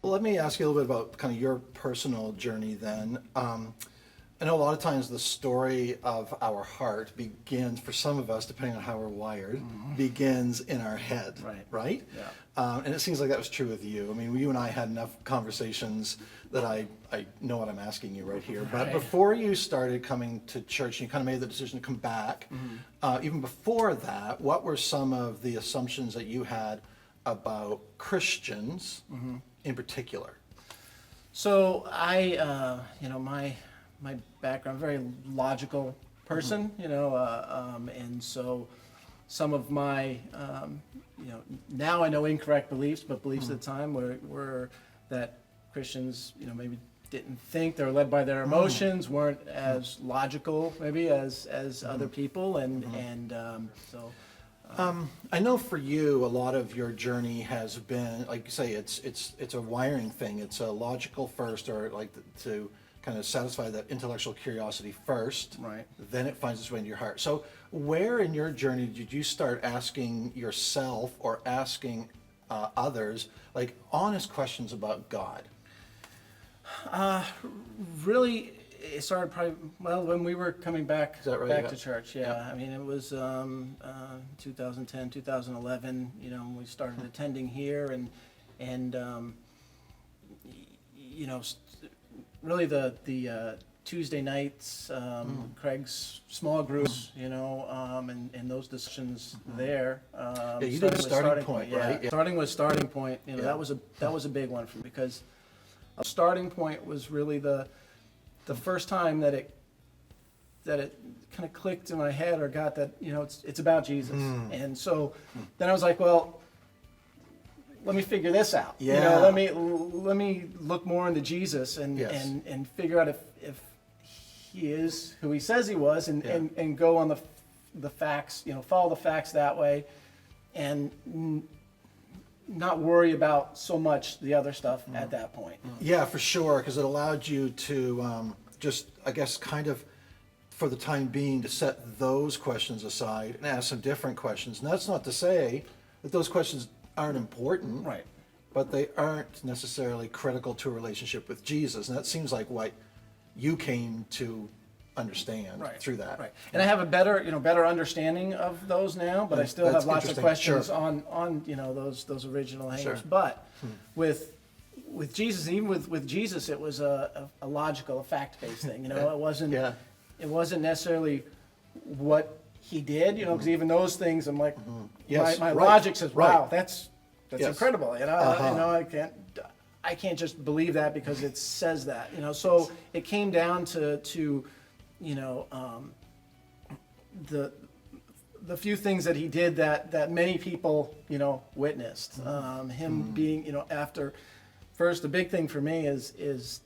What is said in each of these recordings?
Well, let me ask you a little bit about kind of your personal journey then. I know a lot of times the story of our heart begins, for some of us, depending on how we're wired, begins in our head, right? Yeah. And it seems like that was true with you. I mean, you and I had enough conversations that I know what I'm asking you right here. But before you started coming to church, you kind of made the decision to come back. Even before that, what were some of the assumptions that you had about Christians in particular? So my background, very logical person, and so some of my, now I know incorrect beliefs, but beliefs at the time were that Christians, maybe didn't think, they were led by their emotions, weren't as logical maybe as other people, and so. I know for you, a lot of your journey has been, like you say, it's a wiring thing. It's a logical first, or like to kind of satisfy that intellectual curiosity first. Right. Then it finds its way into your heart. So where in your journey did you start asking yourself or asking others like honest questions about God? Really, it started probably, when we were coming back Is that right? back Yeah. to church. I mean, it was 2010, 2011. When we started attending here, and really the Tuesday nights, Craig's small groups, and those discussions there. You did a starting point, right? Yeah. Starting with starting point, Yeah. that was a big one for me, because a starting point was really the first time that it kind of clicked in my head, or got that, it's about Jesus. And so then I was like, well, let me figure this out. Yeah. Let me look more into Jesus and figure out if he is who he says he was, and go on the facts, follow the facts that way, and not worry about so much the other stuff at that point. Yeah, for sure, because it allowed you to just, I guess, kind of, for the time being, to set those questions aside and ask some different questions. And that's not to say that those questions aren't important, Right. but they aren't necessarily critical to a relationship with Jesus. And that seems like what you came to understand through that. Right. And I have a better understanding of those now, but I still That's have lots of interesting. questions Sure. on those original hangers. Sure. But with Jesus, even with Jesus, it was a logical, a fact-based thing. It wasn't necessarily what he did, because even those things, I'm like, Yes, my right. logic says, wow, Right. that's Yes. incredible. I can't just believe that because it says that. So it came down to the few things that he did that many people witnessed. Him being after first, the big thing for me is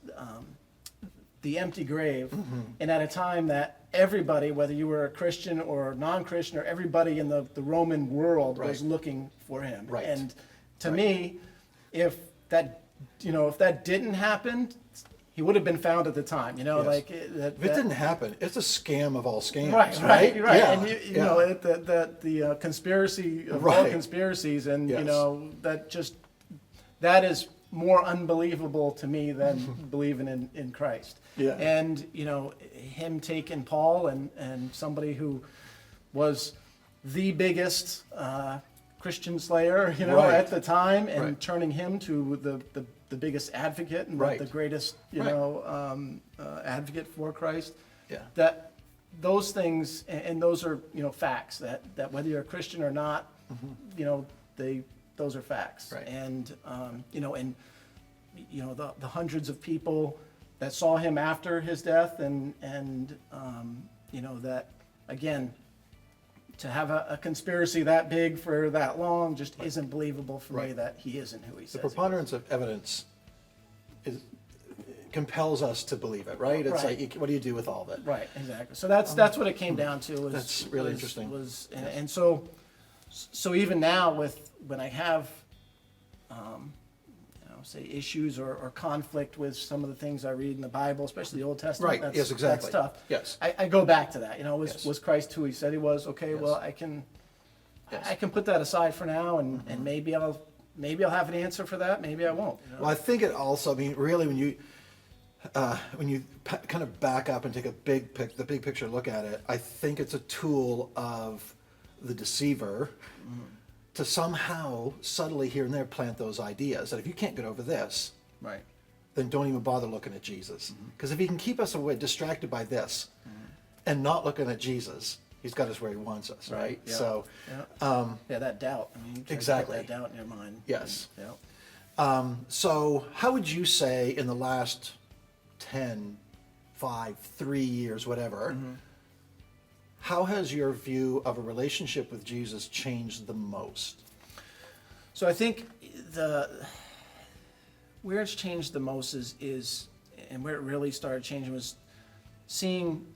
the empty grave, and at a time that everybody, whether you were a Christian or non-Christian, or everybody in the Roman world was looking for him. Right. And to me, if that didn't happen, he would have been found at the time. Yes. Like If it didn't happen, it's a scam of all scams, right. Yeah. And the conspiracy of all conspiracies, and that is more unbelievable to me than believing in Christ. Yeah. And him taking Paul and somebody who was the biggest Christian slayer, at the time, and turning him to the biggest advocate and the greatest, advocate for Christ. Yeah. That those things, and those are, facts that whether you're a Christian or not, those are facts. Right. And, the hundreds of people that saw him after his death, and that, again, to have a conspiracy that big for that long just isn't believable for me, that he isn't who he says. The preponderance of evidence compels us to believe it, right? It's like, what do you do with all of it? Right, exactly. So that's what it came down to. That's really interesting. And so even now, when I have say issues or conflict with some of the things I read in the Bible, especially the Old Testament. Right. Yes, exactly. That's tough. Yes. I go back to that. Was Christ who he said he was? Okay. Yes. Well, I can put that aside for now, and maybe I'll maybe I'll have an answer for that, maybe I won't. You know? Well, I think it also, I mean, really, when you kind of back up and take the big picture look at it, I think it's a tool of the deceiver to somehow subtly here and there plant those ideas that if you can't get over this, Right. then don't even bother looking at Jesus. Because if he can keep us away, distracted by this, and not looking at Jesus, he's got us where he wants us, right? Yeah. So, Yeah, that doubt. I mean, you try to Exactly. put that doubt in your mind. yes. Yeah. So how would you say in the last 10, 5, 3 years, whatever, how has your view of a relationship with Jesus changed the most? So I think where it's changed the most is and where it really started changing was seeing.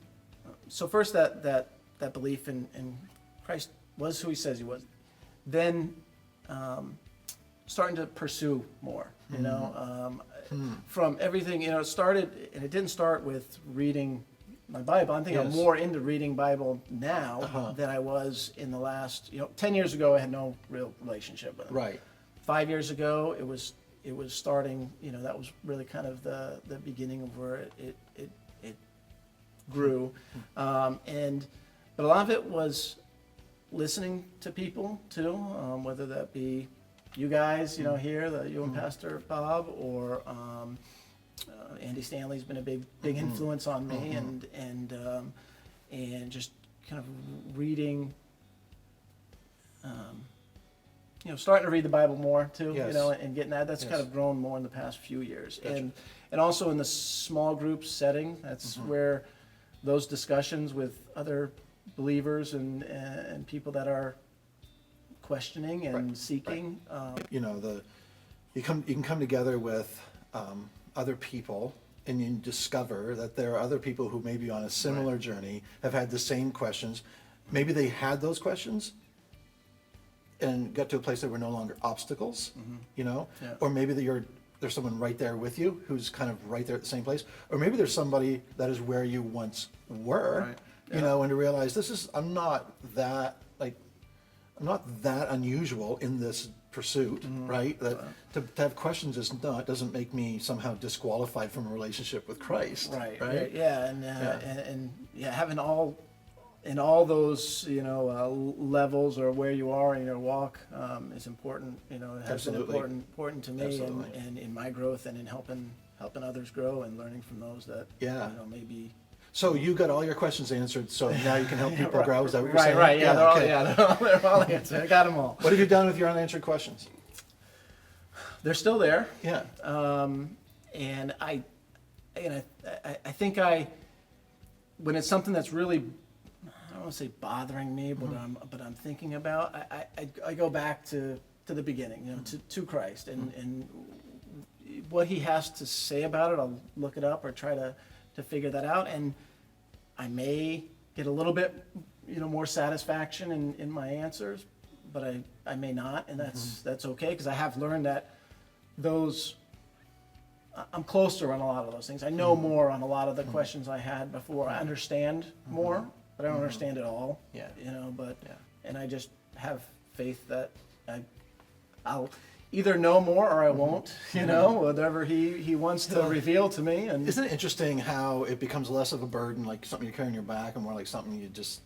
So first that belief in Christ was who he says he was. Then starting to pursue more. You know, from everything. You know, it started, and it didn't start with reading my Bible. I think I'm Yes. more into reading Bible now than I was in the last. 10 years ago, I had no real relationship with it. Right. 5 years ago, it was starting. You know, that was really kind of the beginning of where it grew, but a lot of it was listening to people too, whether that be you guys, here, you and Pastor Bob, or Andy Stanley's been a big influence on me, and just kind of reading. Starting to read the Bible more too, Yes. and getting that. That's Yes. kind of grown more in the past few years, Gotcha. and also in the small group setting. That's where those discussions with other believers and people that are questioning and Right. seeking. You can come together with other people, and you discover that there are other people who may be on a similar journey, have had the same questions. Maybe they had those questions and got to a place that were no longer obstacles, Yeah. or maybe there's someone right there with you who's kind of right there at the same place, or maybe there's somebody that is where you once were, Right. and to realize I'm not that unusual in this pursuit, right? That to have questions doesn't make me somehow disqualified from a relationship with Christ, Right. Yeah, and having all those levels or where you are in your walk is important. It has Absolutely. been important to me, Absolutely. and in my growth and in helping others grow and learning from those that maybe. So you got all your questions answered, so now you can help people grow. Is that what you're saying? Right. Yeah. okay. They're all answered. I got them all. What have you done with your unanswered questions? They're still there. Yeah. And I think when it's something that's really, I don't want to say bothering me, but I'm thinking about, I go back to the beginning, to Christ and what he has to say about it. I'll look it up or try to figure that out, and I may get a little bit more satisfaction in my answers, but I may not, and that's okay, because I have learned that I'm closer on a lot of those things. I know more on a lot of the questions I had before. I understand more, but I don't understand it all. Yeah. And I just have faith that I'll either know more or I won't. Whatever he wants to reveal to me. And Isn't it interesting how it becomes less of a burden, like something you carry on your back, and more like something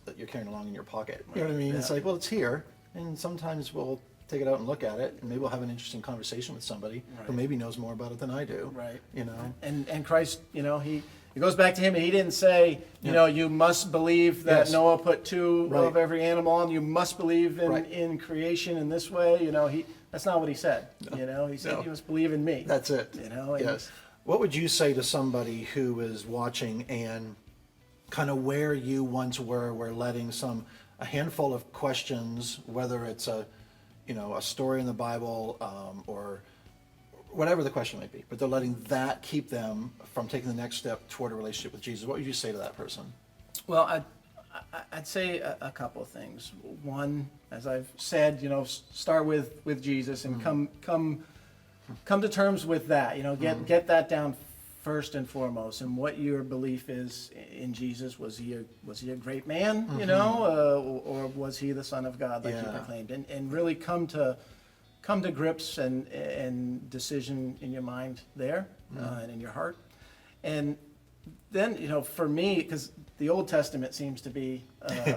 that you're carrying along in your pocket? You know what I mean? It's Yeah. like, well, it's here, and sometimes we'll take it out and look at it, and maybe we'll have an interesting conversation with somebody who Right. maybe knows more about it than I do. Right. And Christ, it goes back to him, and he didn't say, you must believe that Yes. Noah put two Right. of every animal, and you must believe Right. in creation in this way. That's not what he said. He said No. you must believe in me. That's it. And Yes. What would you say to somebody who is watching and kind of where you once were letting a handful of questions, whether it's a story in the Bible, or whatever the question might be, but they're letting that keep them from taking the next step toward a relationship with Jesus? What would you say to that person? Well, I'd say a couple of things. One, as I've said, start with Jesus and come to terms with that. Get that down first and foremost, and what your belief is in Jesus. Was he a great man, or was he the Son of God, like you Yeah. proclaimed? And really come to come to grips and decision in your mind there and in your heart. And then, for me, because the Old Testament seems to be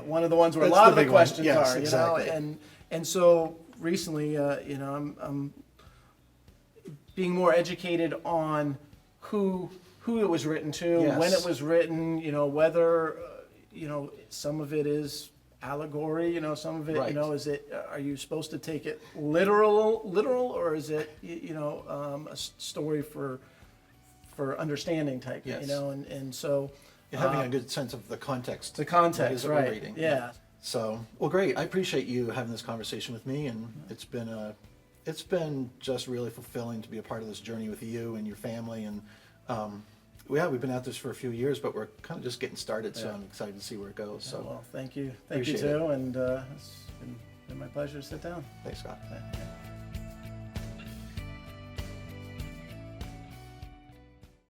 one of the ones where a That's lot the of the big one. questions Yes, are, exactly. and so recently, I'm being more educated on who it was written to, Yes. when it was written, whether, some of it is allegory, some of it, Right. are you supposed to take it literal, or is it, a story for understanding type, Yes. and so. You're having a good sense of the context. The what it context, is that we're right, reading. yeah. So, well, great. I appreciate you having this conversation with me, and it's been just really fulfilling to be a part of this journey with you and your family. And we've been at this for a few years, but we're kind of just getting started. So I'm excited to see where it goes. So, Well, thank you Appreciate too, and it's been my pleasure to sit down. thanks, Scott. Yeah.